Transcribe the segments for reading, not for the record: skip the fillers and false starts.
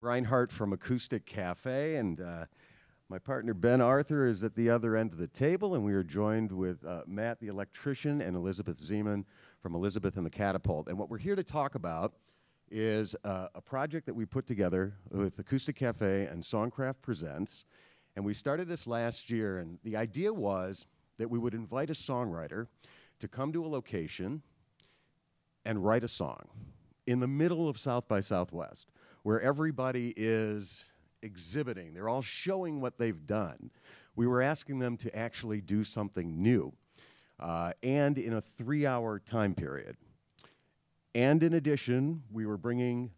Reinhardt from Acoustic Cafe, and my partner Ben Arthur is at the other end of the table, and we are joined with Matt the electrician and Elizabeth Zeman from Elizabeth and the Catapult. And what we're here to talk about is a project that we put together with Acoustic Cafe and SongCraft Presents. And we started this last year, and the idea was that we would invite a songwriter to come to a location and write a song in the middle of South by Southwest, where everybody is exhibiting. They're all showing what they've done. We were asking them to actually do something new, and in a 3-hour time period. And in addition, we were bringing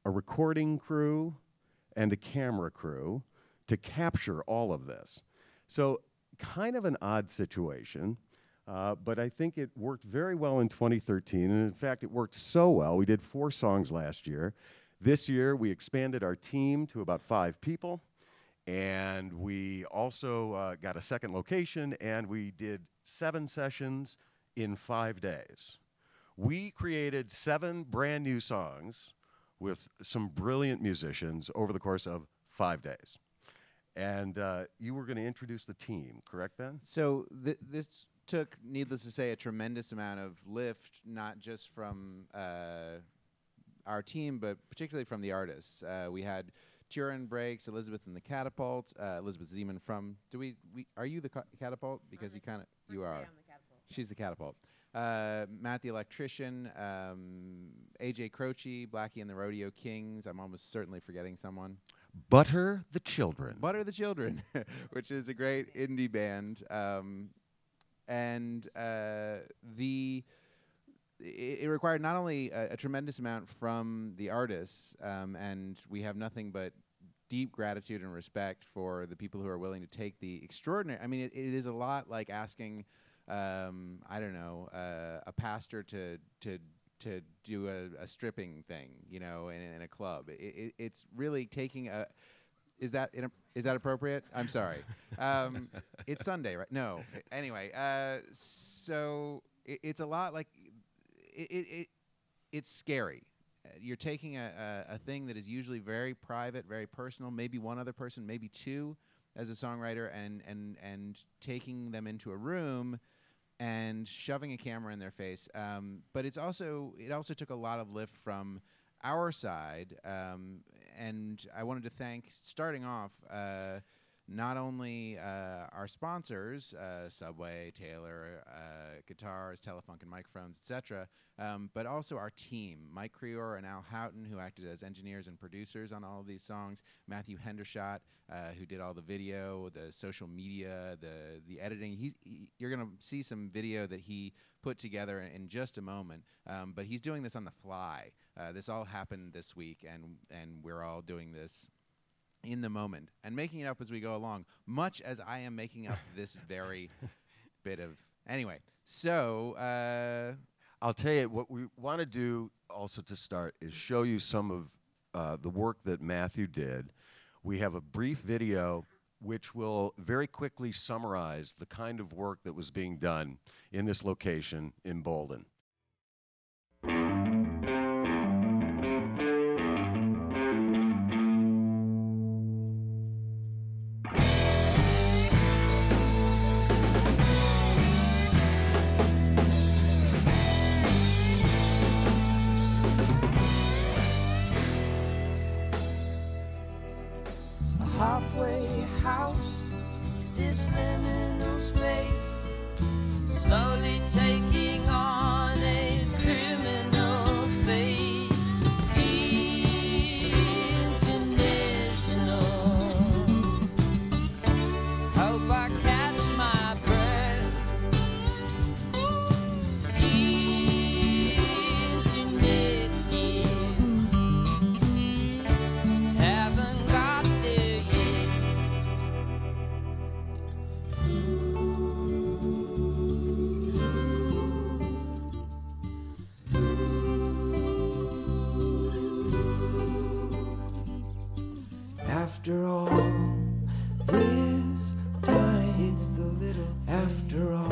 a recording crew and a camera crew to capture all of this. So kind of an odd situation, but I think it worked very well in 2013, and in fact, it worked so well. We did 4 songs last year. This year, we expanded our team to about 5 people, and we also got a second location, and we did 7 sessions in 5 days. We created 7 brand new songs with some brilliant musicians over the course of 5 days. And you were going to introduce the team, correct, Ben? So this took, needless to say, a tremendous amount of lift, not just from our team, but particularly from the artists. We had Turin Breaks, Elizabeth and the Catapult, Elizabeth Zeman from, are you the Catapult? Because you kind of, you are. I'm the Catapult. She's the Catapult. Matt the Electrician, AJ Croce, Blackie and the Rodeo Kings. I'm almost certainly forgetting someone. Butter the Children. Butter the Children, which is a great indie band. It required not only a tremendous amount from the artists, and we have nothing but deep gratitude and respect for the people who are willing to take the extraordinary. I mean, it is a lot like asking, I don't know, a pastor to do a stripping thing, you know, in a club. It's really taking a. Is that appropriate? I'm sorry. It's Sunday, right? No. Anyway, so it's a lot like. It's scary. You're taking a thing that is usually very private, very personal, maybe one other person, maybe 2 as a songwriter, and taking them into a room and shoving a camera in their face. But it also took a lot of lift from our side, and I wanted to thank, starting off, not only our sponsors, Subway, Taylor, guitars, Telefunk, and microphones, etc., but also our team, Mike Creor and Al Houghton, who acted as engineers and producers on all of these songs, Matthew Hendershot, who did all the video, the social media, the editing. You're going to see some video that he put together in just a moment, but he's doing this on the fly. This all happened this week, and we're all doing this in the moment and making it up as we go along, much as I am making up this very bit of. Anyway, so I'll tell you what we want to do also to start is show you some of the work that Matthew did. We have a brief video which will very quickly summarize the kind of work that was being done in this location in Bolden. Halfway house, this liminal space, slowly taking on a criminal face. International. Hope I catch my breath. Into next year. Haven't got there yet. After all this time, it's the little things. After all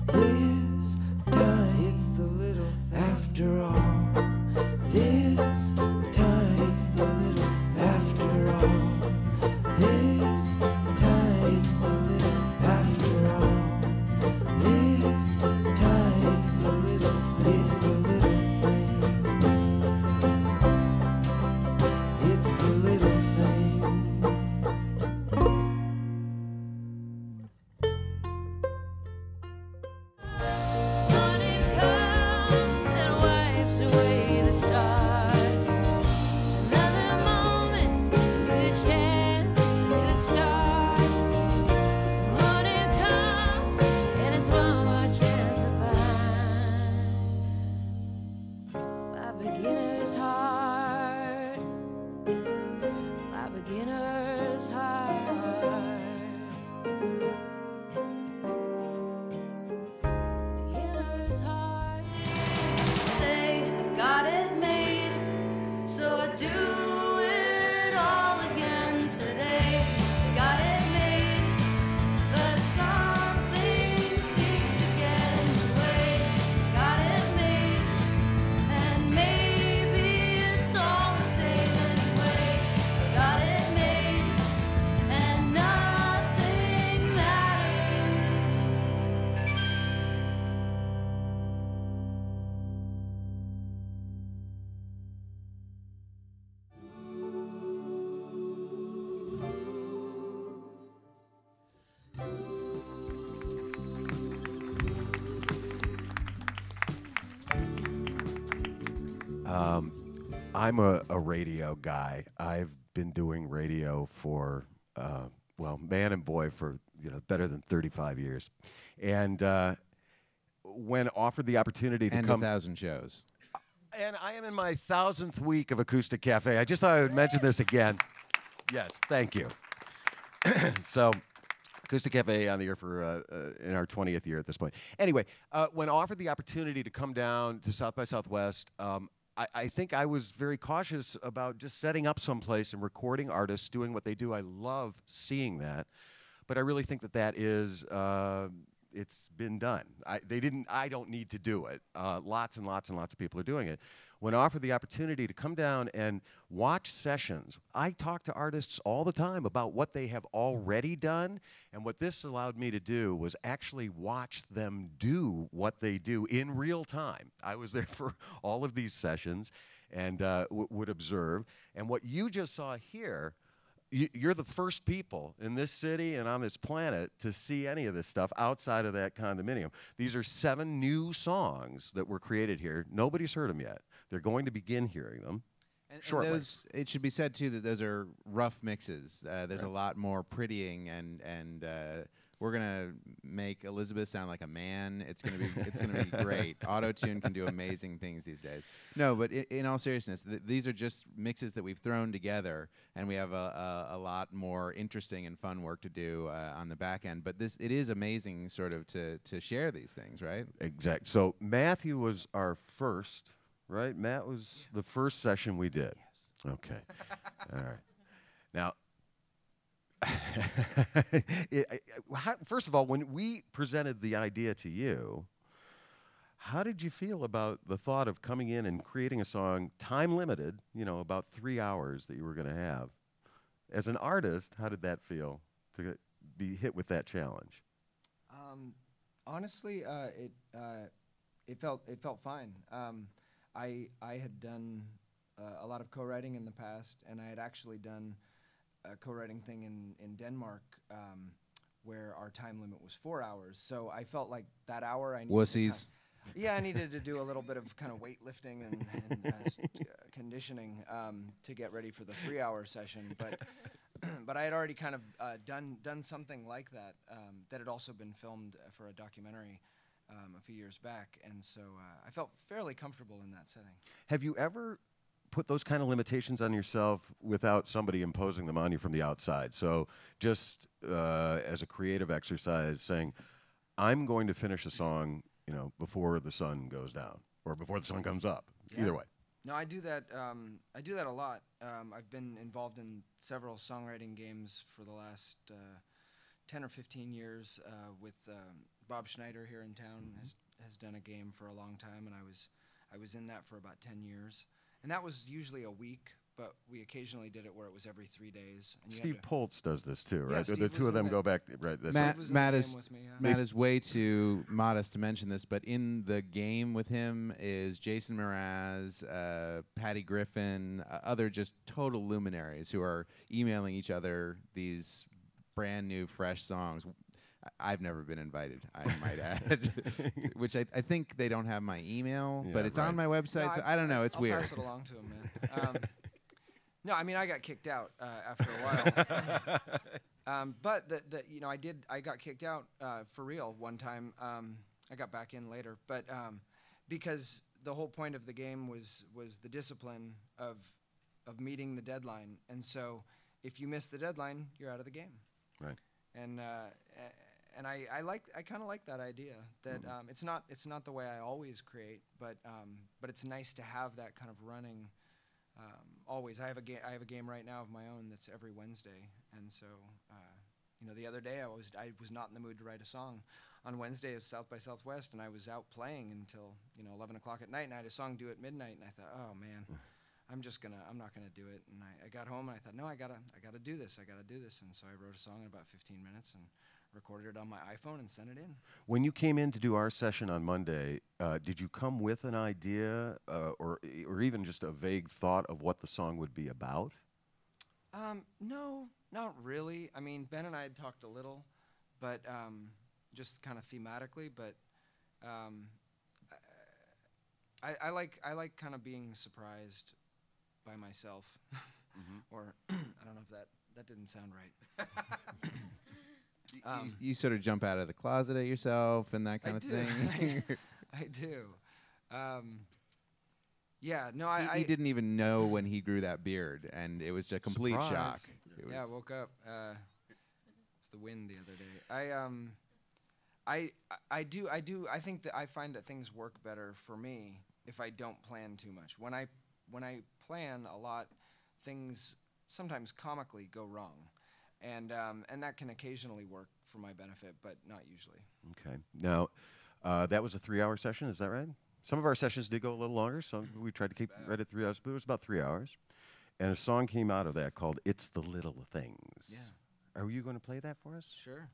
this time, it's the little things. After all this time, it's the little things. I'm a radio guy. I've been doing radio for, well, man and boy for better than 35 years. And when offered the opportunity to And come... 1,000 shows. And I am in my 1,000th week of Acoustic Cafe. I just thought I would mention this again. Yes, thank you. So, Acoustic Cafe on the air for in our 20th year at this point. Anyway, when offered the opportunity to come down to South by Southwest, I think I was very cautious about just setting up someplace and recording artists doing what they do. I love seeing that, but I really think that is it's been done. I don't need to do it. Lots and lots and lots of people are doing it. When offered the opportunity to come down and watch sessions, I talk to artists all the time about what they have already done, and what this allowed me to do was actually watch them do what they do in real time. I was there for all of these sessions and would observe, and what you just saw here, you're the first people in this city and on this planet to see any of this stuff outside of that condominium. These are 7 new songs that were created here. Nobody's heard them yet. They're going to begin hearing them shortly. And those, it should be said too that those are rough mixes. There's a lot more prettying, and we're gonna make Elizabeth sound like a man. It's gonna be great. Auto-tune can do amazing things these days. No, but in all seriousness, these are just mixes that we've thrown together, and we have a lot more interesting and fun work to do on the back end. But it is amazing, sort of, to share these things, right? Exactly. So Matthew was our first, right? Matt was the first session we did. Yes. Okay. All right. Now. First of all, when we presented the idea to you, how did you feel about the thought of coming in and creating a song, time limited, about 3 hours that you were going to have? As an artist, how did that feel to be hit with that challenge? Honestly, it felt fine. I had done a lot of co-writing in the past, and I had actually done a co-writing thing in Denmark where our time limit was 4 hours. So I felt like that hour I needed Wussies. I needed to do a little bit of kind of weightlifting and conditioning to get ready for the 3-hour session. But I had already kind of done something like that that had also been filmed for a documentary a few years back, and so I felt fairly comfortable in that setting. Have you ever put those kind of limitations on yourself without somebody imposing them on you from the outside? So just as a creative exercise, saying, I'm going to finish a song, before the sun goes down or before the sun comes up. Yeah. Either way. No, I do that. I do that a lot. I've been involved in several songwriting games for the last 10 or 15 years. With Bob Schneider here in town has done a game for a long time, and I was in that for about 10 years. And that was usually a week, but we occasionally did it where it was every 3 days. And Steve Poltz does this too, right? Yeah, the two of them go back, right? Matt is way too modest to mention this, but in the game with him is Jason Mraz, Patty Griffin, other just total luminaries who are emailing each other these brand new, fresh songs. I've never been invited, I might add, which I think they don't have my email, but it's on my website, no, so I don't know, it's weird. I'll pass it along to him, man. No, I mean, I got kicked out after a while. But I got kicked out for real one time. I got back in later, but because the whole point of the game was the discipline of meeting the deadline, and so if you miss the deadline, you're out of the game. Right. And I kind of like that idea that it's not the way I always create, but it's nice to have that kind of running always. I have a game right now of my own that's every Wednesday, and so the other day I was not in the mood to write a song. On Wednesday of South by Southwest, and I was out playing until 11 o'clock at night, and I had a song due at midnight, and I thought, oh man, I'm not gonna do it. And I got home and I thought, no, I gotta do this. And so I wrote a song in about 15 minutes and recorded it on my iPhone and sent it in. When you came in to do our session on Monday, did you come with an idea or even just a vague thought of what the song would be about? No, not really. I mean, Ben and I had talked a little, but just kind of thematically. But I like kind of being surprised by myself, or I don't know if that didn't sound right. You sort of jump out of the closet at yourself and that kind of thing. I do. Yeah, no, He didn't even know when he grew that beard, and it was a complete Surprise. shock. I woke up. It's the wind the other day. I think that I find that things work better for me if I don't plan too much. When I plan a lot, things sometimes comically go wrong, and that can occasionally work for my benefit, but not usually. Okay. Now, that was a 3-hour session. Is that right? Some of our sessions did go a little longer. Some we tried to keep right at 3 hours, but it was about 3 hours. And a song came out of that called "It's the Little Things." Yeah. Are you going to play that for us? Sure.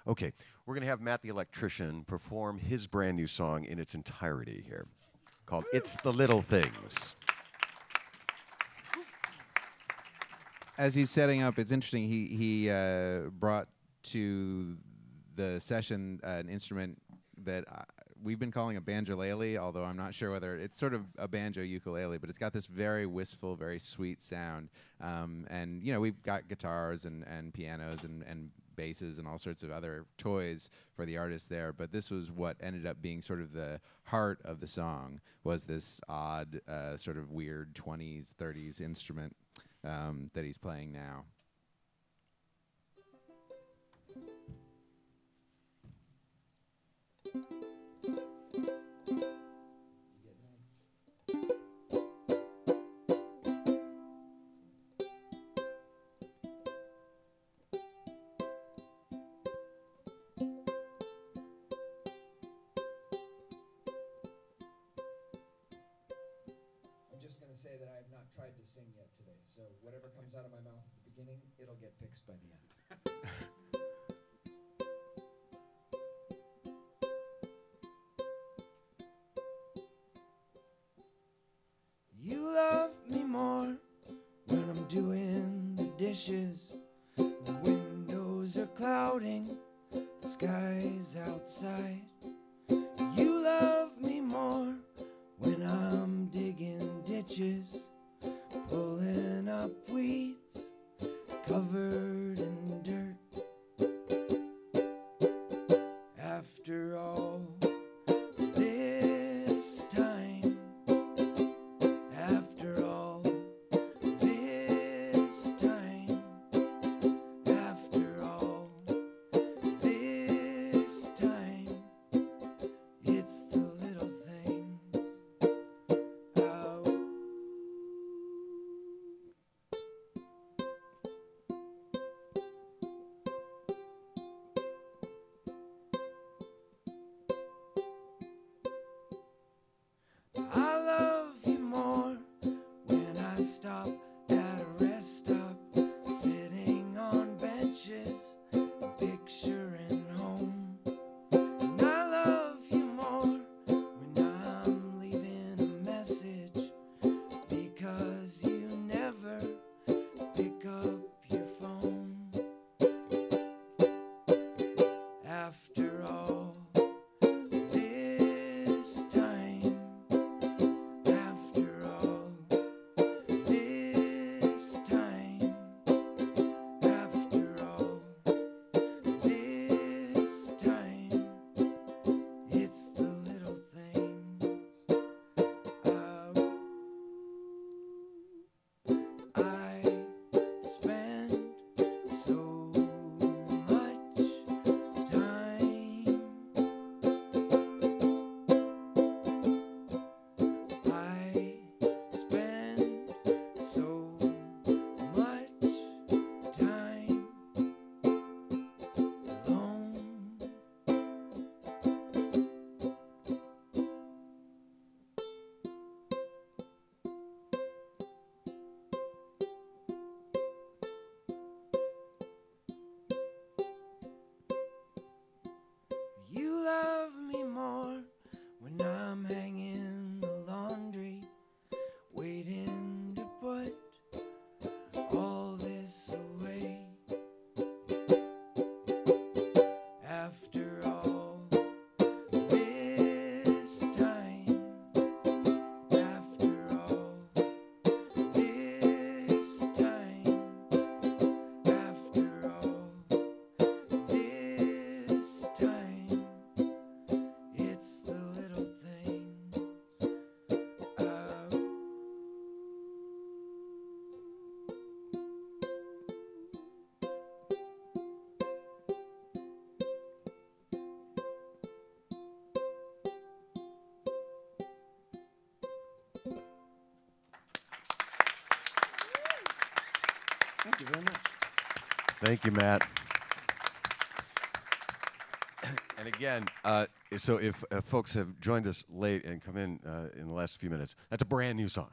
Okay. We're going to have Matt the Electrician perform his brand new song in its entirety here, called "It's the Little Things." As he's setting up, it's interesting. He brought to the session an instrument that we've been calling a banjolele, although I'm not sure whether it's sort of a banjo ukulele, but it's got this very wistful, very sweet sound. And we've got guitars and pianos and basses and all sorts of other toys for the artist there. But this was what ended up being sort of the heart of the song, was this odd, sort of weird 20s, 30s instrument that he's playing now. I'm just going to say that I have not tried to sing yet today, so whatever comes out of my mouth at the beginning, it'll get fixed by the end. You love me more when I'm doing the dishes. The windows are clouding, the sky's outside. You love me more when I'm digging ditches, pulling up weeds covered in dirt. After all this time, after all this time, Thank you very much. Thank you, Matt. And again, so if folks have joined us late and come in the last few minutes, that's a brand new song.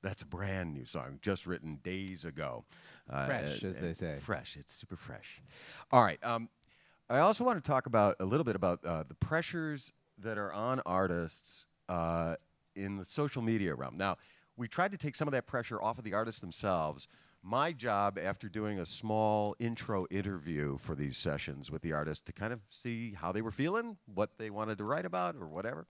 That's a brand new song, just written days ago. Fresh, as they say. Fresh. It's super fresh. All right. I also want to talk about a little bit about the pressures that are on artists in the social media realm. Now, we tried to take some of that pressure off of the artists themselves. My job, after doing a small intro interview for these sessions with the artists to kind of see how they were feeling, what they wanted to write about or whatever,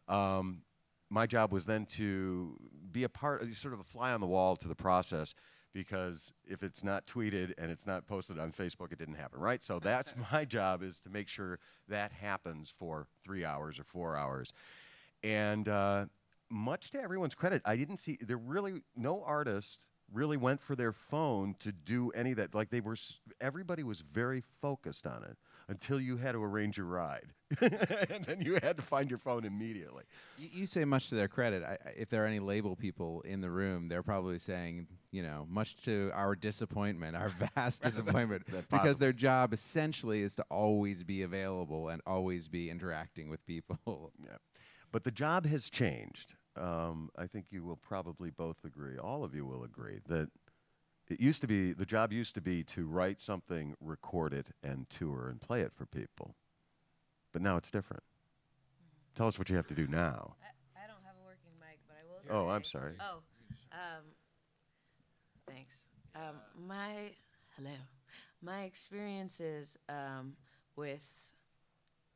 my job was then to be a part, sort of a fly on the wall to the process, because if it's not tweeted and it's not posted on Facebook, it didn't happen, right? So that's my job, is to make sure that happens for 3 hours or 4 hours. And much to everyone's credit, I didn't see, no artist really went for their phone to do any of that. Like everybody was very focused on it until you had to arrange your ride. And then you had to find your phone immediately. You say much to their credit. If there are any label people in the room, they're probably saying, much to our disappointment, our vast disappointment, because their job essentially is to always be available and always be interacting with people. Yeah. But the job has changed. I think you will probably both agree, all of you will agree, that the job used to be to write something, record it, and tour and play it for people. But now it's different. Tell us what you have to do now. I don't have a working mic, but I will say. Oh, I'm sorry. Oh, thanks. My experiences with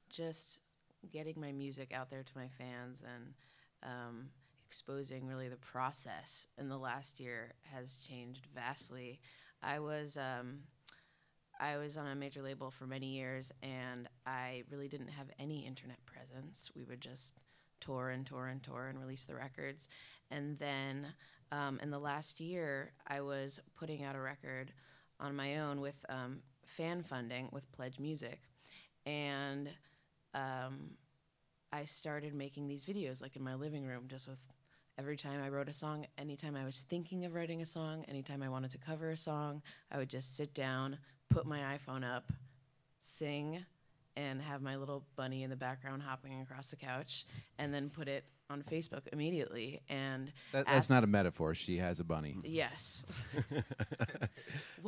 just getting my music out there to my fans and exposing really the process in the last year has changed vastly. I was on a major label for many years, and I really didn't have any internet presence. We would just tour and tour and tour and release the records. And then in the last year, I was putting out a record on my own with fan funding with Pledge Music. And I started making these videos like in my living room, just with every time I wrote a song, anytime I was thinking of writing a song, anytime I wanted to cover a song, I would just sit down, put my iPhone up, sing, and have my little bunny in the background hopping across the couch, and then put it on Facebook immediately. And that's not a metaphor. She has a bunny. Yes. It's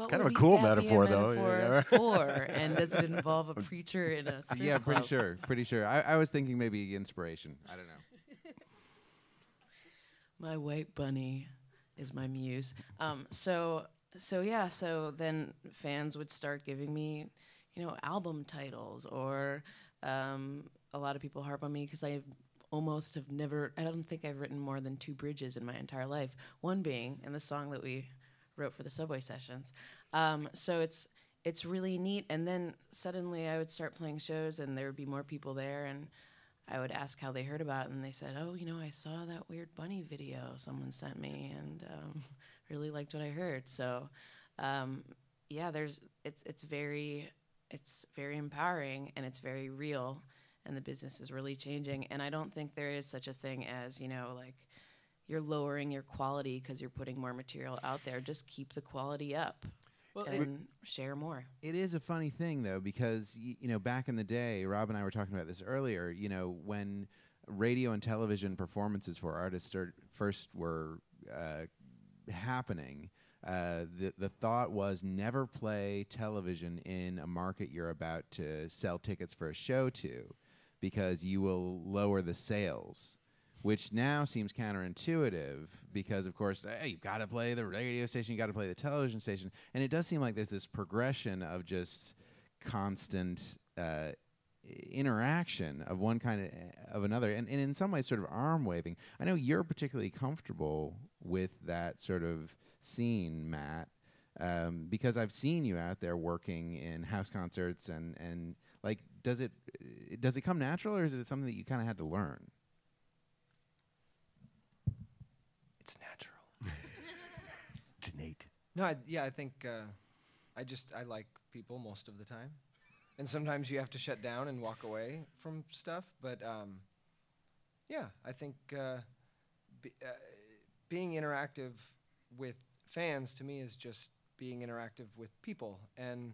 kind of a cool metaphor, though. Yeah. For? And does it involve a preacher in a strip Yeah, pretty club? sure. I was thinking maybe inspiration. I don't know. My white bunny is my muse. So then fans would start giving me, album titles, or a lot of people harp on me because I almost have never, I don't think I've written more than 2 bridges in my entire life, one being in the song that we wrote for the Subway sessions. So it's really neat. And then suddenly I would start playing shows and there would be more people there, and I would ask how they heard about it, and they said, oh, I saw that weird bunny video someone sent me, and really liked what I heard. So it's very empowering, and it's very real, and the business is really changing. And I don't think there is such a thing as, like you're lowering your quality because you're putting more material out there. Just keep the quality up. Well, and share more. It is a funny thing, though, because, back in the day, Rob and I were talking about this earlier, when radio and television performances for artists first were happening, the thought was never play television in a market you're about to sell tickets for a show to, because you will lower the sales. Which now seems counterintuitive because, of course, hey, you've got to play the radio station, you've got to play the television station. And it does seem like there's this progression of just constant interaction of one kind of another, and in some ways sort of arm waving. I know you're particularly comfortable with that sort of scene, Matt, because I've seen you out there working in house concerts, and like, does it come natural, or is it something that you kind of had to learn? It's natural. It's innate. No, I think I like people most of the time, and sometimes you have to shut down and walk away from stuff. But I think being interactive with fans to me is just being interactive with people, and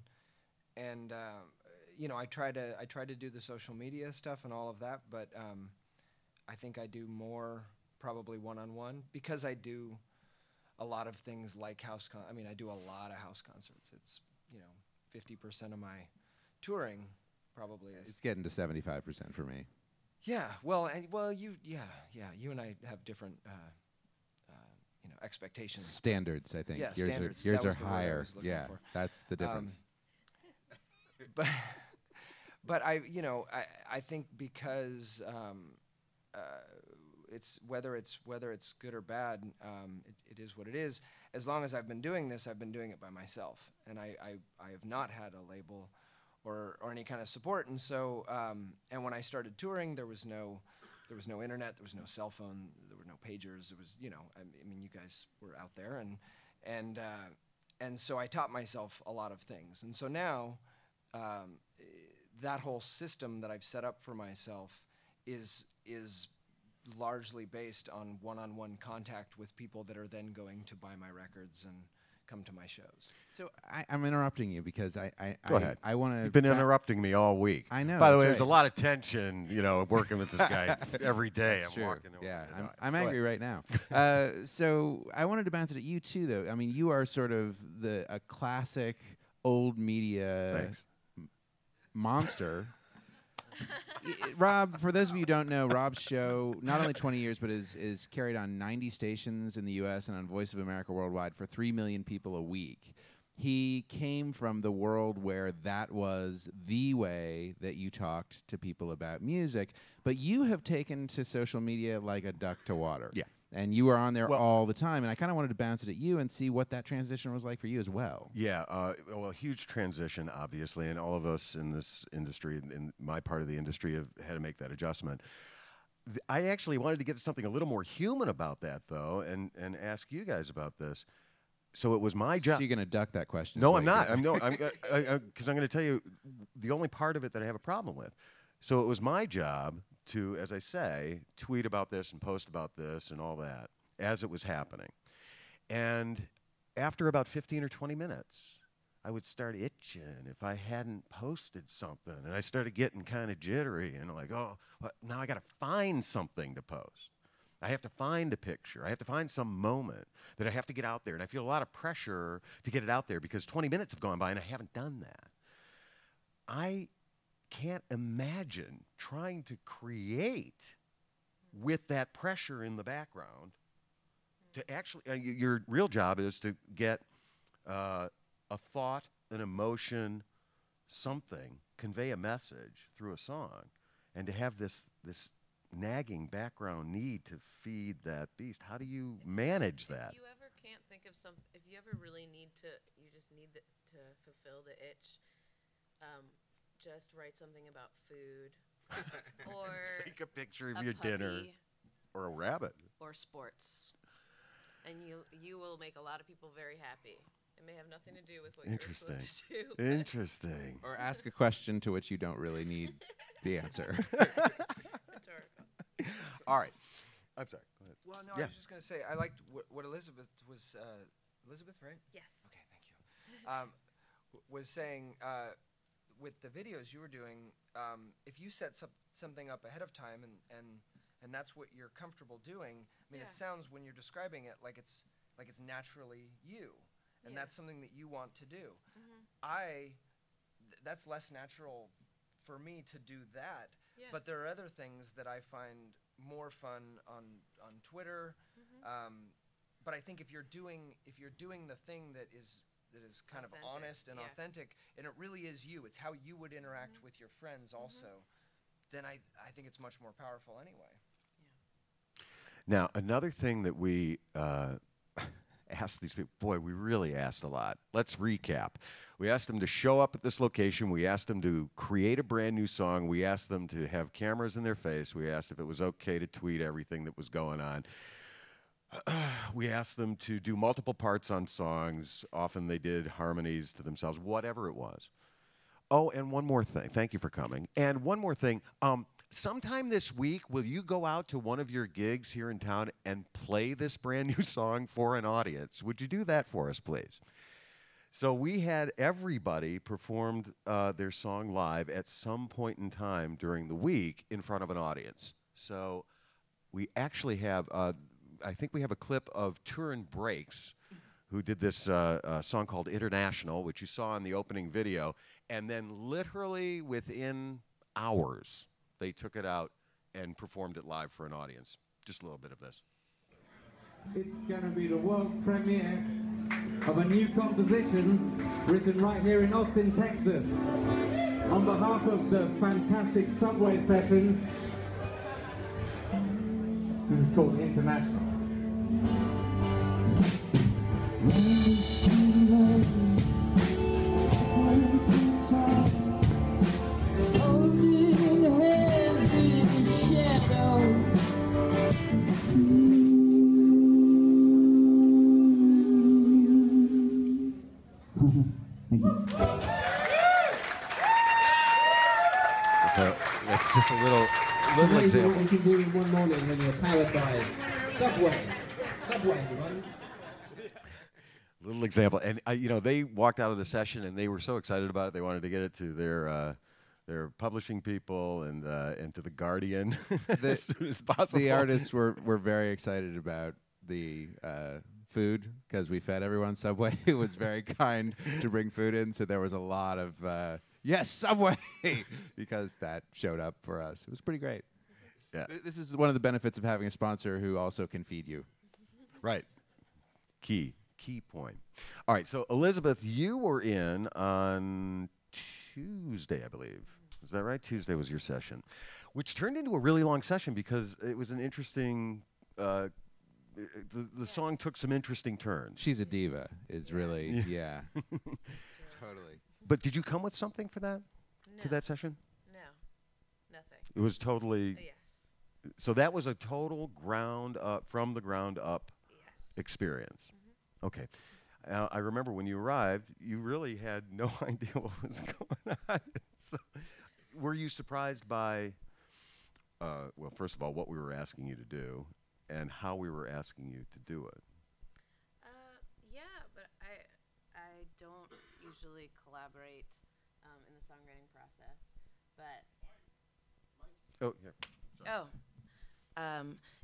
you know, I try to do the social media stuff and all of that, but I think I do more probably one-on-one because I do a lot of things like I mean, I do a lot of house concerts. It's, you know, 50% of my touring probably is. It's getting to 75% for me. Yeah, well, you and I have different, you know, expectations. Standards, I think. Yeah, yours standards. Are, yours That are was the word I higher. was looking Yeah, for. that's the difference. But I, you know, I think because it's whether it's good or bad, it is what it is. As long as I've been doing this, I've been doing it by myself, and I have not had a label or any kind of support. And so, and when I started touring, there was no internet, there was no cell phone, there were no pagers. There was, you know, I mean, you guys were out there, and so I taught myself a lot of things. And so now, that whole system that I've set up for myself is largely based on one-on-one contact with people that are then going to buy my records and come to my shows. So I'm interrupting you because Go ahead. I want to. You've been interrupting me all week. I know. By the that's way, there's a right. lot of tension, you know, working with this guy every day. That's I'm true. walking over. Yeah, you know. I'm Go angry ahead. right now. So I wanted to bounce it at you too, though. I mean, you are sort of a classic old media Thanks. monster. Rob, for those of you who don't know, Rob's show, not only 20 years, but is carried on 90 stations in the U.S. and on Voice of America worldwide for 3 million people a week. He came from the world where that was the way that you talked to people about music, but you have taken to social media like a duck to water. Yeah. And you are on there Well- all the time, and I kind of wanted to bounce it at you and see what that transition was like for you as well. Yeah, well, huge transition, obviously, and all of us in this industry, in my part of the industry, have had to make that adjustment. I actually wanted to get to something a little more human about that, though, and ask you guys about this. So it was my So job. you're going to duck that question? No, is I'm what not. you're I'm because I'm going to tell you the only part of it that I have a problem with. So it was my job to, as I say, tweet about this and post about this and all that as it was happening. And after about 15 or 20 minutes, I would start itching if I hadn't posted something. And I started getting kind of jittery and like, oh, well, now I got to find something to post. I have to find a picture. I have to find some moment that I have to get out there. And I feel a lot of pressure to get it out there because 20 minutes have gone by and I haven't done that. I can't imagine trying to create with that pressure in the background. To actually, your real job is to get a thought, an emotion, something, convey a message through a song, and to have this nagging background need to feed that beast. How do you manage that? If you ever can't think of if you ever really need to, you just need to fulfill the itch, just write something about food or Take a picture of a your dinner puppy or a rabbit. or sports, and you will make a lot of people very happy. It may have nothing to do with what you're supposed to do. but- Interesting. Or ask a question to which you don't really need the answer. Rhetorical. All right. I'm sorry. Go ahead. Well, no, Yeah. I was just going to say I liked what Elizabeth was. Elizabeth, right? Yes. Okay, thank you. Was saying with the videos you were doing, if you set something up ahead of time and that's what you're comfortable doing. I mean, Yeah. it sounds when you're describing it like it's naturally you, and Yeah. that's something that you want to do. Mhm. That's less natural for me to do that. Yeah. But there are other things that I find more fun on Twitter. But I think if you're doing the thing that is kind Authentic, of honest and yeah. authentic, and it really is you, it's how you would interact with your friends also, then I think it's much more powerful anyway. Now, another thing that we asked these people, boy, we really asked a lot. Let's recap. We asked them to show up at this location. We asked them to create a brand new song. We asked them to have cameras in their face. We asked if it was okay to tweet everything that was going on. We asked them to do multiple parts on songs. Often they did harmonies to themselves, whatever it was. Oh, and one more thing. Thank you for coming. And one more thing. Sometime this week, will you go out to one of your gigs here in town and play this brand new song for an audience? Would you do that for us, please? So we had everybody performed their song live at some point in time during the week in front of an audience. So we actually have, I think we have a clip of Turin Breaks, who did this song called International, which you saw in the opening video, and then literally within hours, they took it out and performed it live for an audience. Just a little bit of this. It's going to be the world premiere of a new composition written right here in Austin, Texas. On behalf of the fantastic Subway Sessions, this is called International. Holding hands with a shadow. Thank you. So that's just a little Amazing example. what we can do in one morning when you're powered by Subway. Subway, everyone. Little example, and you know, they walked out of the session and they were so excited about it. They wanted to get it to their publishing people and to the Guardian as soon as possible. The artists were very excited about the food because we fed everyone. Subway was very kind to bring food in, so there was a lot of yes, Subway, because that showed up for us. It was pretty great. Yeah. This is one of the benefits of having a sponsor who also can feed you. Right. Key point. All right, so Elizabeth, you were in on Tuesday, I believe. Is that right? Tuesday was your session, which turned into a really long session because it was an interesting. The song took some interesting turns. She's a diva. Is really yeah. Totally. But did you come with something for that? No. To that session? No, nothing. It was totally. Yes. So that was a total from the ground up Yes. experience. Okay. I remember when you arrived, you really had no idea what was going on. So, were you surprised by, well, first of all, what we were asking you to do and how we were asking you to do it? Yeah, but I don't usually collaborate in the songwriting process, but Oh, yeah. Sorry.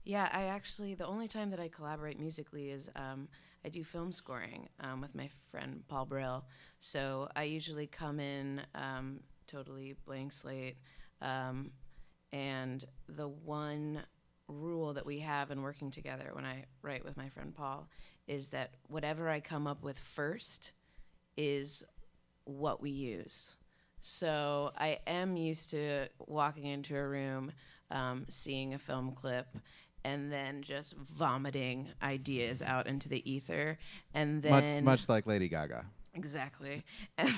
yeah, I actually, the only time that I collaborate musically is I do film scoring with my friend Paul Brill. So I usually come in totally blank slate. And the one rule that we have in working together when I write with my friend Paul is that whatever I come up with first is what we use. So I am used to walking into a room, seeing a film clip, and then just vomiting ideas out into the ether, and then Much like Lady Gaga. exactly, and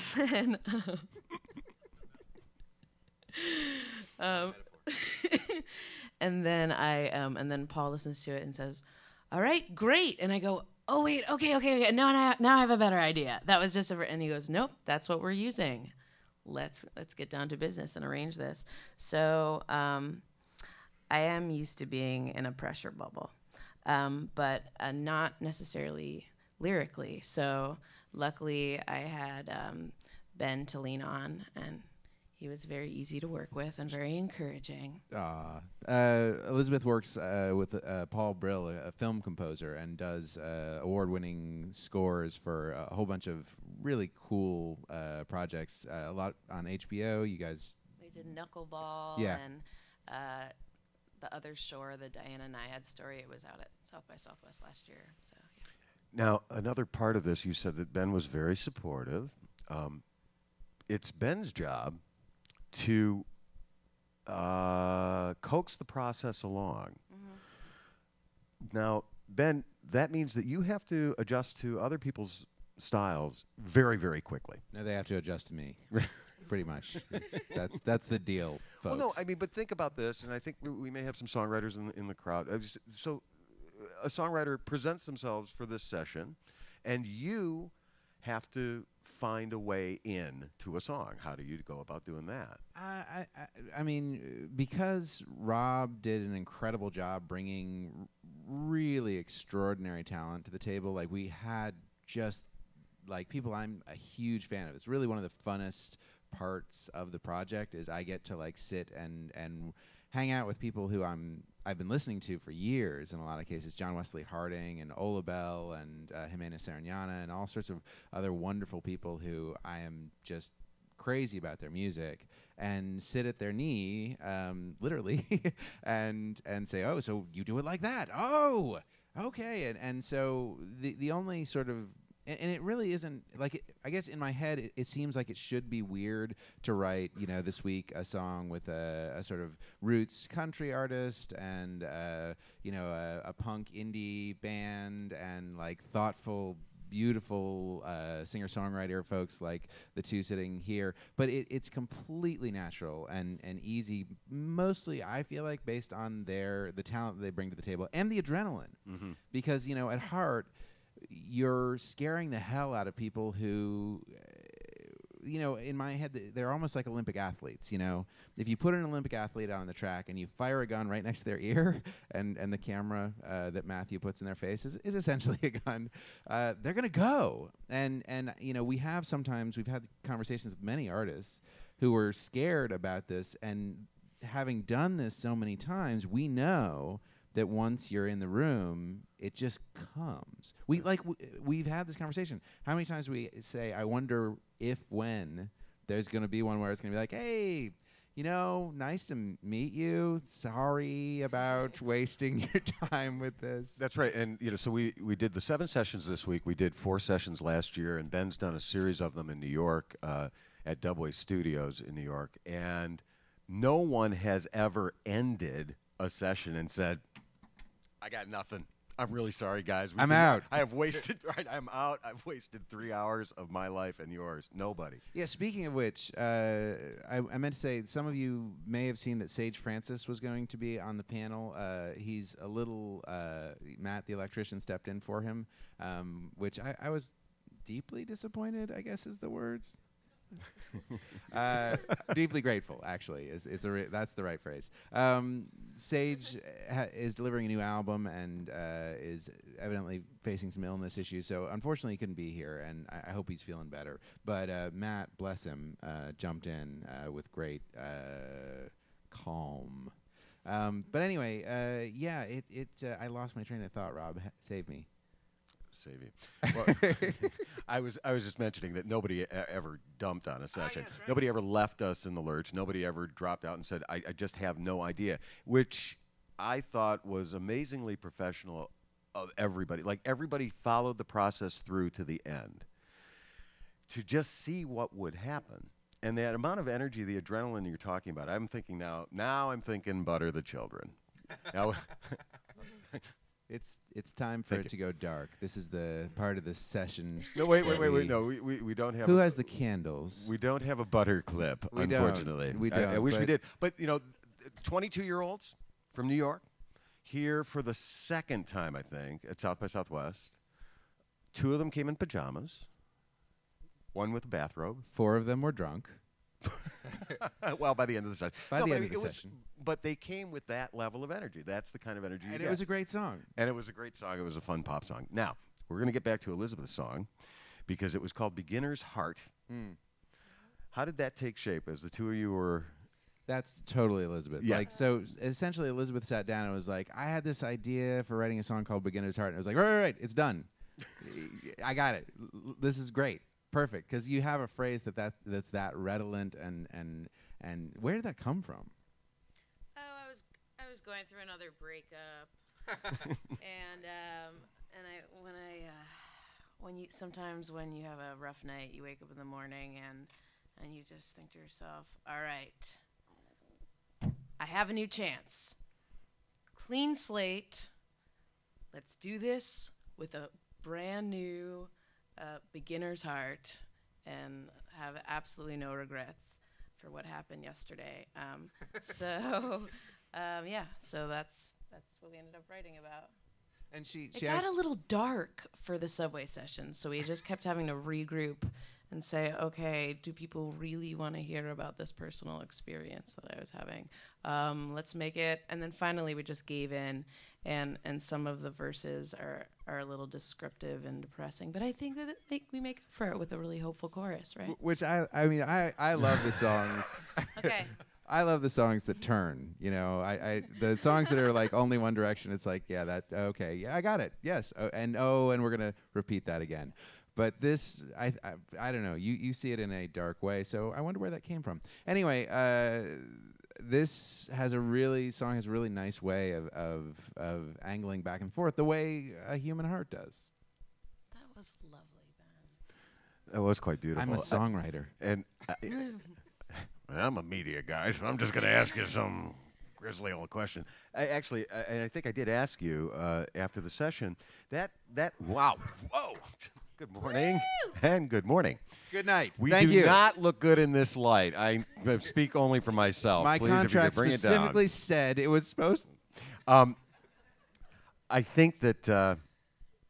then and then Paul listens to it and says, "All right, great," and I go, "Oh wait, okay. Now I have a better idea." That was just and he goes, "Nope, that's what we're using. Let's get down to business and arrange this." So I am used to being in a pressure bubble, but not necessarily lyrically. So luckily I had Ben to lean on, and he was very easy to work with and very encouraging. Elizabeth works with Paul Brill, a film composer, and does award-winning scores for a whole bunch of really cool projects. A lot on HBO. You guys. We did Knuckleball Yeah. and The Other Shore, the Diana Nyad story. It was out at South by Southwest last year. So yeah. Now, another part of this, you said that Ben was very supportive. It's Ben's job to coax the process along. Now, Ben, that means that you have to adjust to other people's styles very, very quickly. No, they have to adjust to me. Pretty much. That's the deal, folks. Well, no, I mean, but think about this, and I think we may have some songwriters in the crowd. So a songwriter presents themselves for this session, and you have to find a way in to a song. How do you go about doing that? I mean, because Rob did an incredible job bringing really extraordinary talent to the table, like we had just like people I'm a huge fan of. It's really one of the funnest parts of the project is I get to like sit and hang out with people who I've been listening to for years in a lot of cases, John Wesley Harding and Ola Bell and Jimena Sariñana and all sorts of other wonderful people who I am just crazy about their music, and sit at their knee, literally, and say, oh, so you do it like that. Oh, okay. And so the only sort of, and it really isn't, like, I guess in my head, it seems like it should be weird to write, this week a song with a sort of roots country artist and, a punk indie band and, like, thoughtful, beautiful singer-songwriter folks like the two sitting here. But it's completely natural and easy, mostly, I feel like, based on the talent that they bring to the table and the adrenaline. Mm-hmm. Because, at heart, you're scaring the hell out of people who, in my head, they're almost like Olympic athletes. If you put an Olympic athlete out on the track and you fire a gun right next to their ear, and the camera that Matthew puts in their face is essentially a gun, they're gonna go. And we've had conversations with many artists who were scared about this, and having done this so many times, we know that once you're in the room, it just comes. We've had this conversation. How many times do we say, I wonder if when there's going to be one where it's going to be like, hey, nice to meet you. Sorry about wasting your time with this. That's right. And, so we did the 7 sessions this week. We did 4 sessions last year, and Ben's done a series of them in New York at Dubway Studios in New York. And no one has ever ended a session and said, I got nothing. I'm really sorry, guys. I'm out. I'm out. I've wasted 3 hours of my life and yours. Nobody. Yeah, speaking of which, I meant to say, some of you may have seen that Sage Francis was going to be on the panel. He's a little, Matt, the electrician, stepped in for him, which I was deeply disappointed, I guess is the words. Deeply grateful, actually, that's the right phrase. Sage is delivering a new album and is evidently facing some illness issues, so unfortunately he couldn't be here, and I hope he's feeling better. But Matt, bless him, jumped in with great calm. But anyway, I lost my train of thought. Rob, save me. Save you. Well, I was just mentioning that nobody ever dumped on a session. Yes, right. Nobody ever left us in the lurch. Nobody ever dropped out and said, I just have no idea, which I thought was amazingly professional of everybody. Like, everybody followed the process through to the end to just see what would happen. And that amount of energy, the adrenaline you're talking about, I'm thinking now I'm thinking Butter the Children. Now, It's time for it to go dark. This is the part of the session. No, wait. No, we don't have. Who has the candles? We don't have a butter clip, unfortunately. We don't. I wish we did. But 22-year-olds from New York here for the second time, I think, at South by Southwest. 2 of them came in pajamas. 1 with a bathrobe. 4 of them were drunk. Well, by the end of the session. By the end of the session. But they came with that level of energy. That's the kind of energy you get. And it was a great song. And it was a great song. It was a fun pop song. Now, we're going to get back to Elizabeth's song because it was called Beginner's Heart. Mm. How did that take shape as the 2 of you were... That's totally Elizabeth. Yeah. Like, so essentially Elizabeth sat down and was like, I had this idea for writing a song called Beginner's Heart. And I was like, right, it's done. I got it. This is great. Perfect. Because you have a phrase that's that redolent and where did that come from? Oh, I was going through another breakup, and sometimes when you have a rough night, you wake up in the morning and you just think to yourself, all right, I have a new chance. Clean slate. Let's do this with a brand new beginner's heart and have absolutely no regrets for what happened yesterday. So that's what we ended up writing about. And she got a little dark for the subway session, so we just kept having to regroup and say, okay, do people really want to hear about this personal experience that I was having? Let's make it. And then finally we just gave in, and some of the verses are a little descriptive and depressing, but I think that we make up for it with a really hopeful chorus, right? Which I mean, I love the songs. Okay. I love the songs that turn, you know, the songs that are like only one direction. It's like, yeah, that, okay. Yeah, I got it. Yes. And we're going to repeat that again. But this, I don't know. You see it in a dark way. So I wonder where that came from. Anyway, this has a really nice way of angling back and forth the way a human heart does. That was lovely, Ben. That was quite beautiful. I'm a songwriter. I'm a media guy, so I'm just going to ask you some grisly old question. I think I did ask you after the session that wow, whoa, good morning and good morning. Good night. Thank you. Not look good in this light. I speak only for myself. My Please, contract if you could bring specifically it said it was supposed. I think that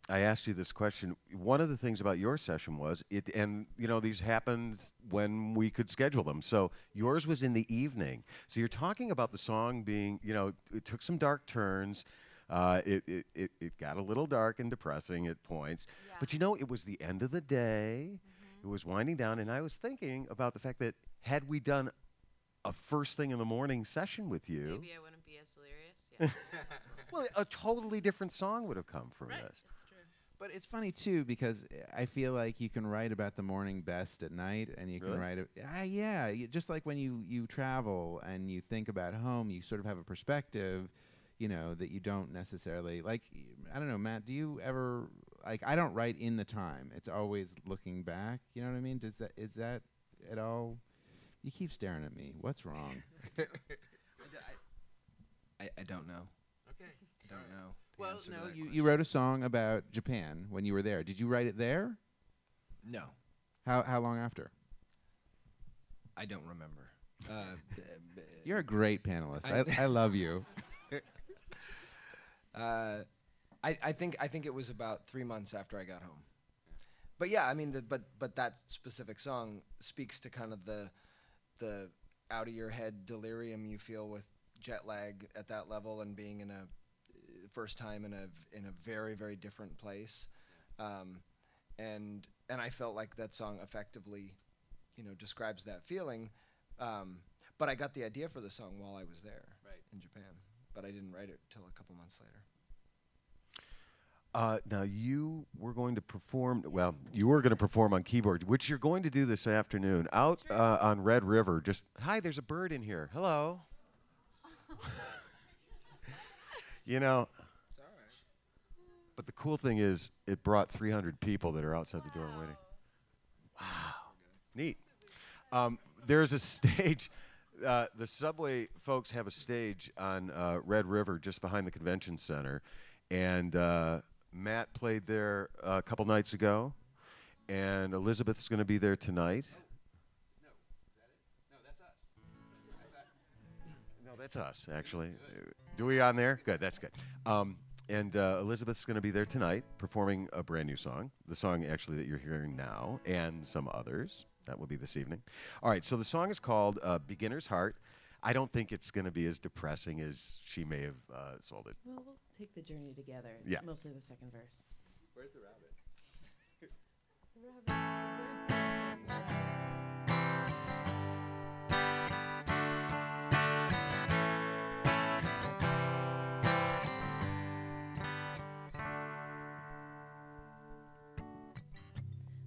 I asked you this question. One of the things about your session was and you know, these happened when we could schedule them. So yours was in the evening. So you're talking about the song being, you know, it took some dark turns. It got a little dark and depressing at points. Yeah. But you know, it was the end of the day. Mm-hmm. It was winding down, and I was thinking about the fact that had we done a first thing in the morning session with you, maybe I wouldn't be as delirious. Yeah. well, a totally different song would have come from this. That's true. But it's funny too, because I feel like you can write about the morning best at night, and you can write it. Yeah, just like when you travel and you think about home, you sort of have a perspective, you know, that you don't necessarily like. I don't know, Matt. Do you ever like? I don't write in the time. It's always looking back. You know what I mean? Is that at all? You keep staring at me. What's wrong? I don't know. Okay. I don't know. Well, no, you wrote a song about Japan when you were there. Did you write it there? No. How long after? I don't remember. You're a great panelist. I love you. I think it was about 3 months after I got home. But yeah, I mean, but that specific song speaks to kind of the out of your head delirium you feel with jet lag at that level and being in a first time in a very, very different place, and I felt like that song effectively, you know, describes that feeling. But I got the idea for the song while I was there in Japan, but I didn't write it till a couple months later. Now you were going to perform. Well, you were going to perform on keyboard, which you're going to do this afternoon out on Red River. Just hi, there's a bird in here. Hello. You know. It's all right. But the cool thing is, it brought 300 people that are outside the door waiting. Wow, neat. There's a stage. The Subway folks have a stage on Red River just behind the convention center, and Matt played there a couple nights ago, and Elizabeth's going to be there tonight. No, is that it? No, that's us. No, that's us, actually. Do we on there? Good, that's good. And Elizabeth's going to be there tonight performing a brand new song, the song actually that you're hearing now, and some others. That will be this evening. All right, so the song is called Beginner's Heart. I don't think it's going to be as depressing as she may have sold it. Well, we'll take the journey together. It's Yeah. mostly the second verse. Where's the rabbit?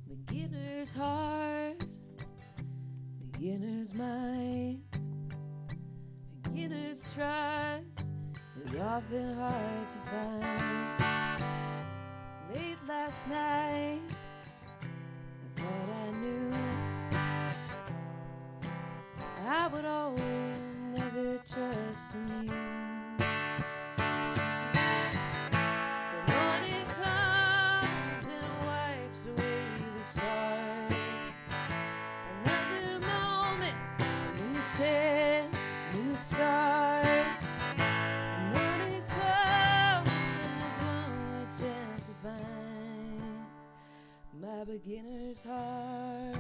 Beginner's heart, beginner's mind, beginner's trust is often hard to find. Late last night, I thought I knew I would always never trust in you. The morning comes and wipes away the stars. Another moment, a new chance, new start. The morning comes and there's one more chance to find my beginner's heart.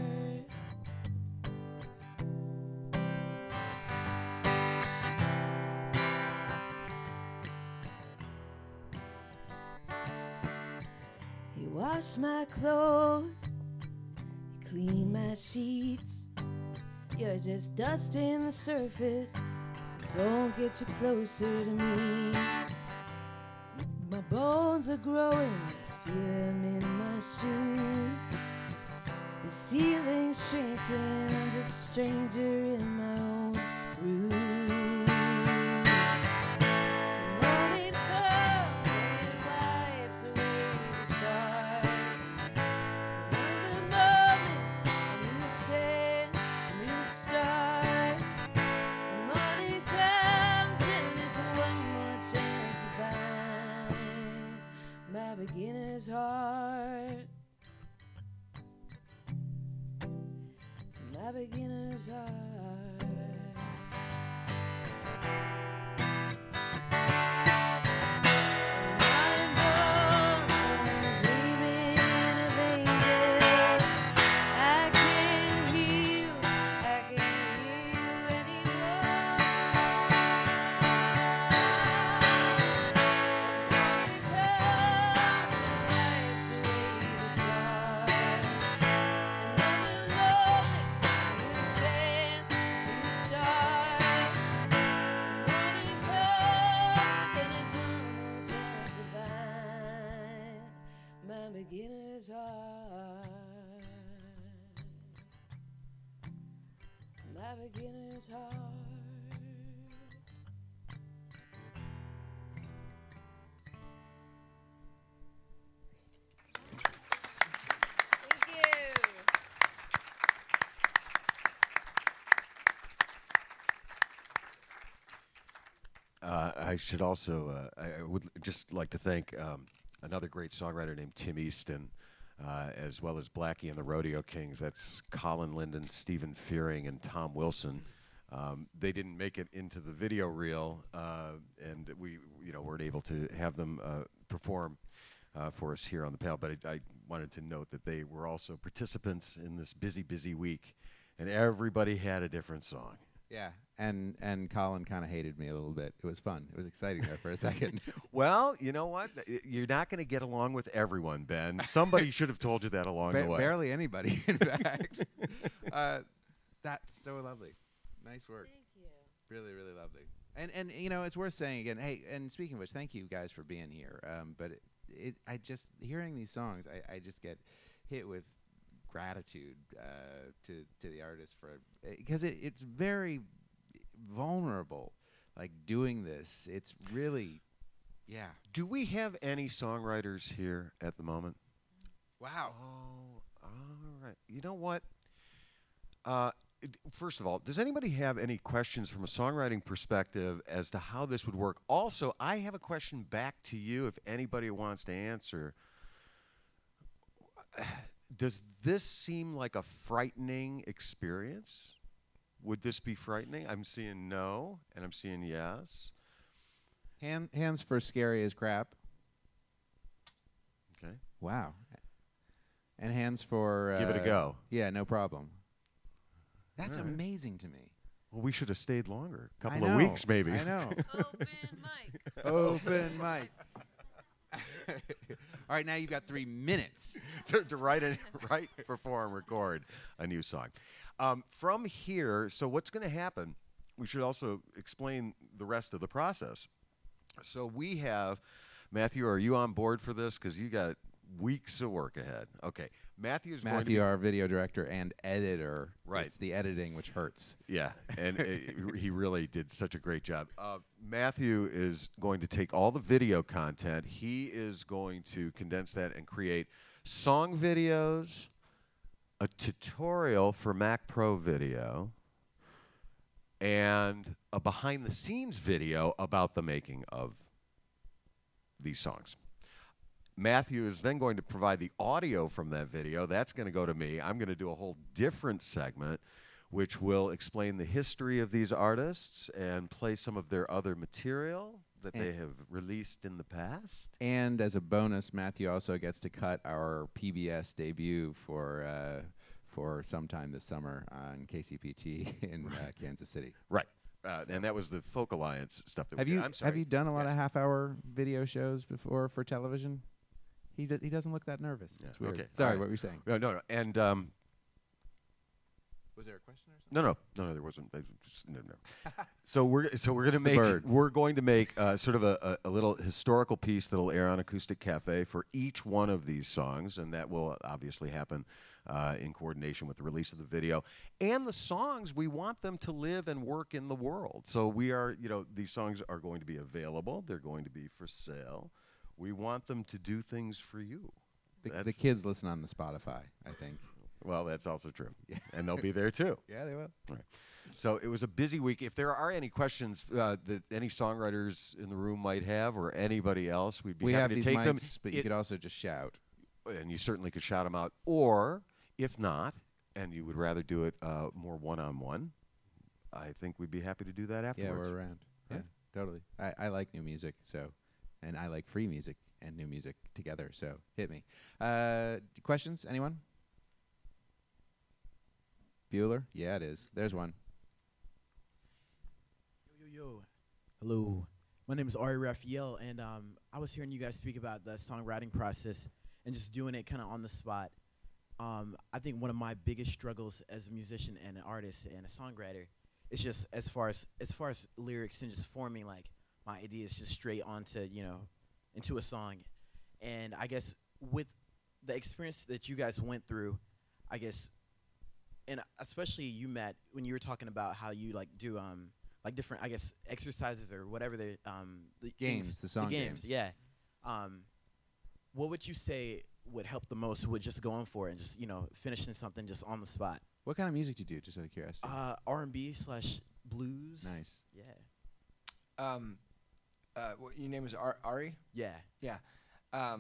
You wash my clothes, you clean my sheets. You're just dusting the surface. Don't get you closer to me. My bones are growing, feel them in my shoes. The ceiling's shrinking, I'm just a stranger in my own room. The morning comes and it wipes away the stars. Another moment, a new chance, a new start. The morning comes and it's one more chance to find my beginner's heart. My beginner's heart. I'm born and dreaming of angels. I can't hear you anymore. Beginner's heart. My beginner's heart. Thank you. I should also, I would just like to thank another great songwriter named Tim Easton, as well as Blackie and the Rodeo Kings. That's Colin Linden, Stephen Fearing, and Tom Wilson. They didn't make it into the video reel, and we, weren't able to have them perform for us here on the panel. But I wanted to note that they were also participants in this busy, busy week, and everybody had a different song. Yeah, and Colin kind of hated me a little bit. It was fun. It was exciting there for a second. Well, you know what? You're not going to get along with everyone, Ben. Somebody should have told you that along the way. Barely anybody, in fact. That's so lovely. Nice work. Thank you. Really, really lovely. And it's worth saying again. Hey, and speaking of which, thank you guys for being here. But I just hearing these songs, I just get hit with gratitude to the artist for, because it's very vulnerable, like doing this. It's really, yeah. Do we have any songwriters here at the moment? Wow. Oh, all right. You know what? First of all, does anybody have any questions from a songwriting perspective as to how this would work? Also, I have a question back to you if anybody wants to answer. Does this seem like a frightening experience? Would this be frightening? I'm seeing no, and I'm seeing yes. Hands for scary as crap. Okay. Wow. And hands for... Give it a go. Yeah, no problem. That's All right. amazing to me. Well, we should have stayed longer. A couple I of know, weeks, maybe. I know. Open mic. Open mic. All right, now you've got 3 minutes. to write, perform, record a new song. From here, so what's going to happen, we should also explain the rest of the process. So we have, Matthew, are you on board for this? Because you got weeks of work ahead. Okay. Matthew's going to be our video director and editor. Right. It's the editing which hurts. Yeah, and he really did such a great job. Matthew is going to take all the video content. He is going to condense that and create song videos, a tutorial for Mac Pro Video, and a behind-the-scenes video about the making of these songs. Matthew is then going to provide the audio from that video. That's going to go to me. I'm going to do a whole different segment which will explain the history of these artists and play some of their other material. that they have released in the past. And as a bonus, Matthew also gets to cut our PBS debut for sometime this summer on KCPT in Kansas City. Right. And that was the Folk Alliance stuff that Have we you did. I'm sorry. have you done a lot Yes. of half-hour video shows before for television? He doesn't look that nervous. Yeah, It's weird. okay, Sorry, all right. what were you saying? No. And Was there a question or something? no, there wasn't. No. So we're going to the make bird. Sort of a little historical piece that'll air on Acoustic Cafe for each one of these songs, and that will obviously happen in coordination with the release of the video. And the songs, we want them to live and work in the world. So we are, these songs are going to be available. They're going to be for sale. We want them to do things for you. The kids listen on the Spotify, I think. Well, that's also true. Yeah. And they'll be there too. Yeah, they will. Right. So it was a busy week. If there are any questions that any songwriters in the room might have, or anybody else, we'd be We have happy to these take them. mics, but you could also just shout. And you certainly could shout them out. Or if not, and you would rather do it more one-on-one, I think we'd be happy to do that afterwards. Yeah, we're around. Right. Yeah, totally. I like new music, and I like free music and new music together. So hit me. Questions? Anyone? Bueller? Yeah, it is. There's one. Yo. Hello. My name is Ari Raphael, and I was hearing you guys speak about the songwriting process and just doing it kind of on the spot. I think one of my biggest struggles as a musician and an artist and a songwriter is just as far as lyrics and just forming like my ideas just straight onto into a song. And I guess with the experience that you guys went through, I guess, and especially you, Matt, when you were talking about how you like do like different, I guess, exercises or whatever the Games, things- the song games. games. Yeah. What would you say would help the most with just going for it and just finishing something just on the spot? What kind of music do you do, just out of curiosity? R&B/blues. Nice. Yeah. Your name is Ari? Yeah. Yeah. I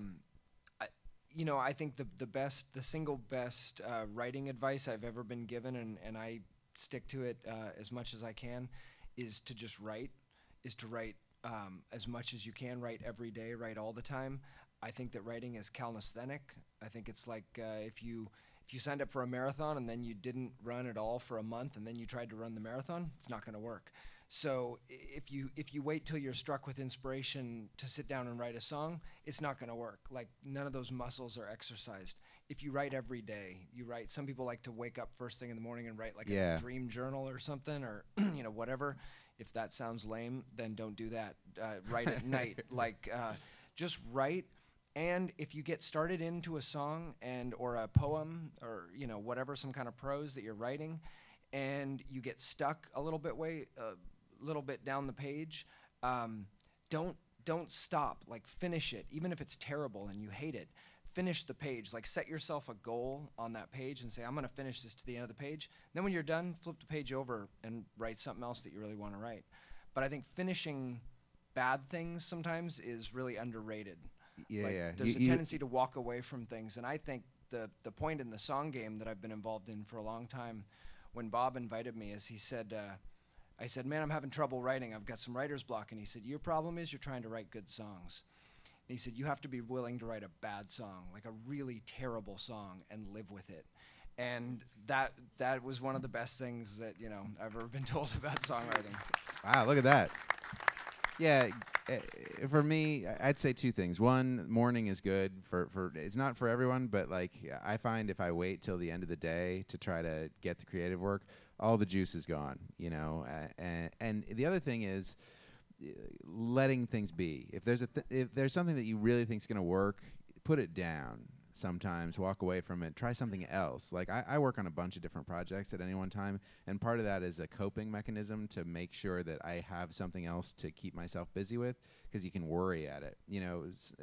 think the single best writing advice I've ever been given, and I stick to it as much as I can, is to just write, as much as you can, write every day, write all the time. I think that writing is calisthenic. I think it's like if you signed up for a marathon and then you didn't run at all for a month and then you tried to run the marathon, it's not going to work. So if you wait till you're struck with inspiration to sit down and write a song, it's not going to work. Like, none of those muscles are exercised. If you write every day, you write. Some people like to wake up first thing in the morning and write like a dream journal or something, or whatever. If that sounds lame, then don't do that. Write at night. Just write. And if you get started into a song or a poem or whatever, some kind of prose that you're writing, and you get stuck a little bit down the page, don't stop. Like, finish it, even if it's terrible and you hate it. Finish the page. Like, set yourself a goal on that page and say, I'm going to finish this to the end of the page. Then when you're done, flip the page over and write something else that you really want to write. But I think finishing bad things sometimes is really underrated. Yeah. There's a tendency to walk away from things, and I think the point in the song game that I've been involved in for a long time, when Bob invited me, is he said, I said, man, I'm having trouble writing. I've got some writer's block. And he said, your problem is you're trying to write good songs. And he said, you have to be willing to write a bad song, like a really terrible song, and live with it. And that was one of the best things that I've ever been told about songwriting. Wow, look at that. Yeah, for me, I'd say two things. One, morning is good for it's not for everyone, but like I find if I wait till the end of the day to try to get the creative work, all the juice is gone, and the other thing is letting things be. If there's something that you really think is going to work, put it down. Sometimes walk away from it, try something else. Like I work on a bunch of different projects at any one time, and part of that is a coping mechanism to make sure that I have something else to keep myself busy with, because you can worry at it.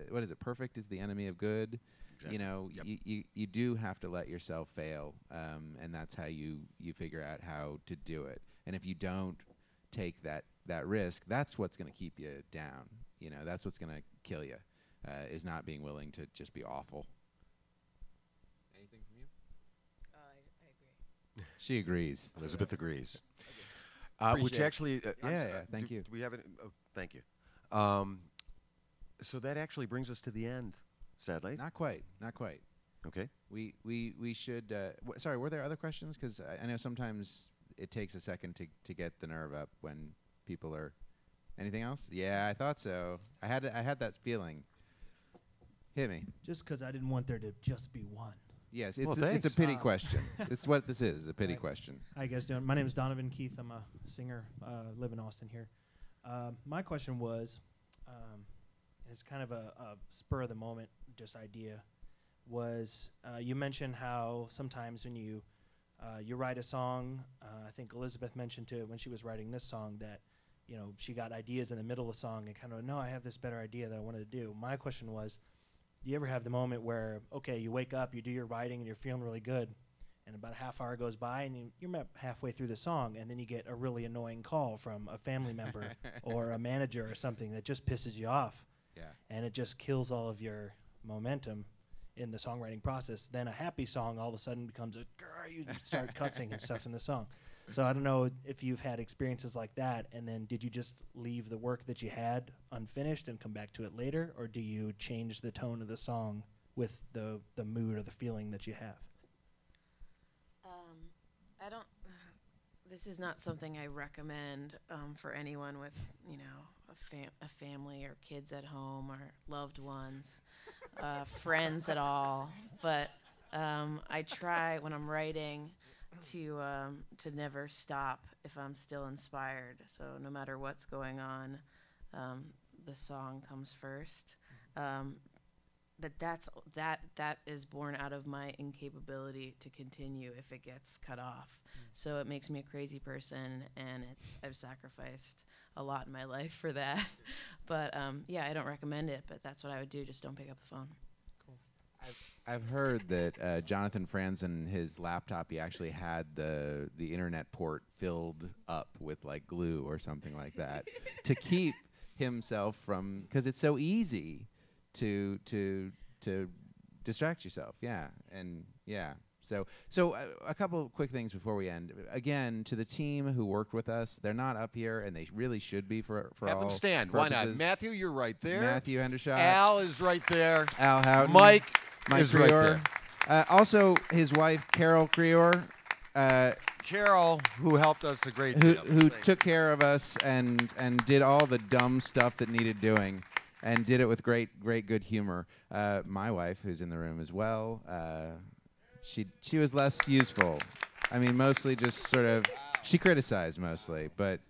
What is it? Perfect is the enemy of good. Exactly. You do have to let yourself fail, and that's how you figure out how to do it. And if you don't take that risk, that's what's going to keep you down. That's what's going to kill you, is not being willing to just be awful. Anything from you? I agree. She agrees. Elizabeth agrees. Appreciate Which it. actually, Yeah, thank you. Do we have it? Oh, thank you. So that actually brings us to the end, sadly. Not quite. Not quite. Okay. We should. Sorry, were there other questions? Because I know sometimes it takes a second to get the nerve up when people are. Anything else? Yeah, I thought so. I had that feeling. Hit me. Just because I didn't want there to just be one. Yes, Well, it's a pity thanks. question. It's what this is, a pity Right. question. How you guys doing? My name is Donovan Keith. I'm a singer, live in Austin here. My question was, it's kind of a spur of the moment, just idea, was you mentioned how sometimes when you write a song, I think Elizabeth mentioned too when she was writing this song that, she got ideas in the middle of the song and kind of, no, I have this better idea that I wanted to do. My question was, do you ever have the moment where, okay, you wake up, you do your writing, and you're feeling really good, and about a half hour goes by, and you're about halfway through the song, and then you get a really annoying call from a family member or a manager or something that just pisses you off, Yeah. and it just kills all of your momentum in the songwriting process. Then a happy song all of a sudden becomes you start cussing and stuff in the song. So I don't know if you've had experiences like that, and then did you just leave the work that you had unfinished and come back to it later, or do you change the tone of the song with the mood or the feeling that you have? I don't. This is not something I recommend for anyone with, a family or kids at home or loved ones, friends at all. But I try when I'm writing to never stop if I'm still inspired. So no matter what's going on, the song comes first. But that is born out of my incapability to continue if it gets cut off. So it makes me a crazy person, and I've sacrificed a lot in my life for that. But I don't recommend it, but that's what I would do. Just don't pick up the phone. I've heard that Jonathan Franzen, his laptop, he actually had the internet port filled up with like glue or something like that to keep himself from, because it's so easy to distract yourself. Yeah, and yeah. So a couple of quick things before we end. Again, to the team who worked with us, they're not up here, and they really should be for Have all them stand. purposes. Why not? Matthew, you're right there. Matthew Hendershot. Al is right there. Al Houghton. Mike is Creor. right there. Also, his wife, Carol Creor, Carol, who helped us a great who deal. took care of us and did all the dumb stuff that needed doing, and did it with great good humor. My wife, who's in the room as well, she was less useful. I mean, mostly just sort of, she criticized mostly, but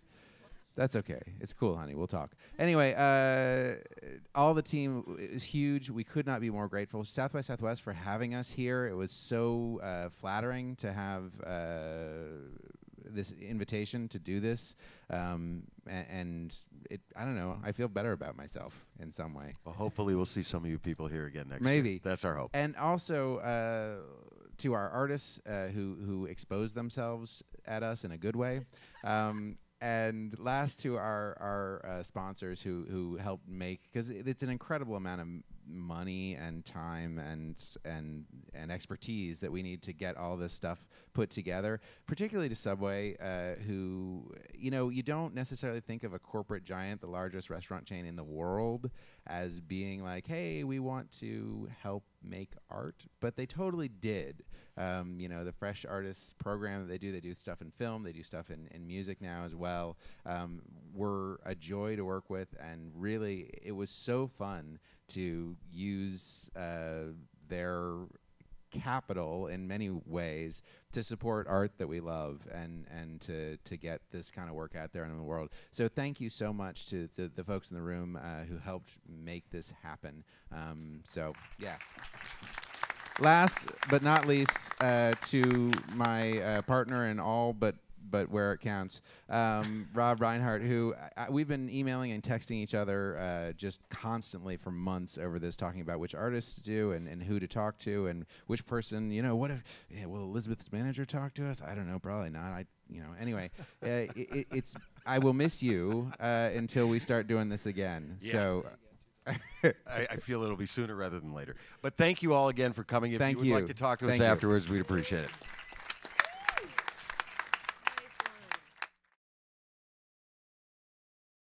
that's okay. It's cool, honey. We'll talk. Anyway, all the team is huge. We could not be more grateful. South by Southwest for having us here. It was so flattering to have this invitation to do this, and I don't know. I feel better about myself in some way. Well, hopefully we'll see some of you people here again next Maybe. year. That's our hope. And also to our artists who expose themselves at us in a good way. And last, to our sponsors who helped make, because it's an incredible amount of money and time and expertise that we need to get all this stuff put together, particularly to Subway, who, you don't necessarily think of a corporate giant, the largest restaurant chain in the world, as being like, hey, we want to help make art, but they totally did. The Fresh Artists program that they do stuff in film, they do stuff in music now as well. Were a joy to work with, and really it was so fun to use their capital in many ways to support art that we love and to get this kind of work out there in the world. So thank you so much to the folks in the room who helped make this happen. So yeah. Last but not least, to my partner in all but where it counts, Rob Reinhardt, who we've been emailing and texting each other just constantly for months over this, talking about which artists to do and who to talk to and which person, what if, will Elizabeth's manager talk to us? I don't know, probably not. Anyway, it's I will miss you until we start doing this again. Yeah. So. I feel it'll be sooner rather than later. But thank you all again for coming. If Thank you would you. like to talk to us Thank you. afterwards, we'd appreciate it.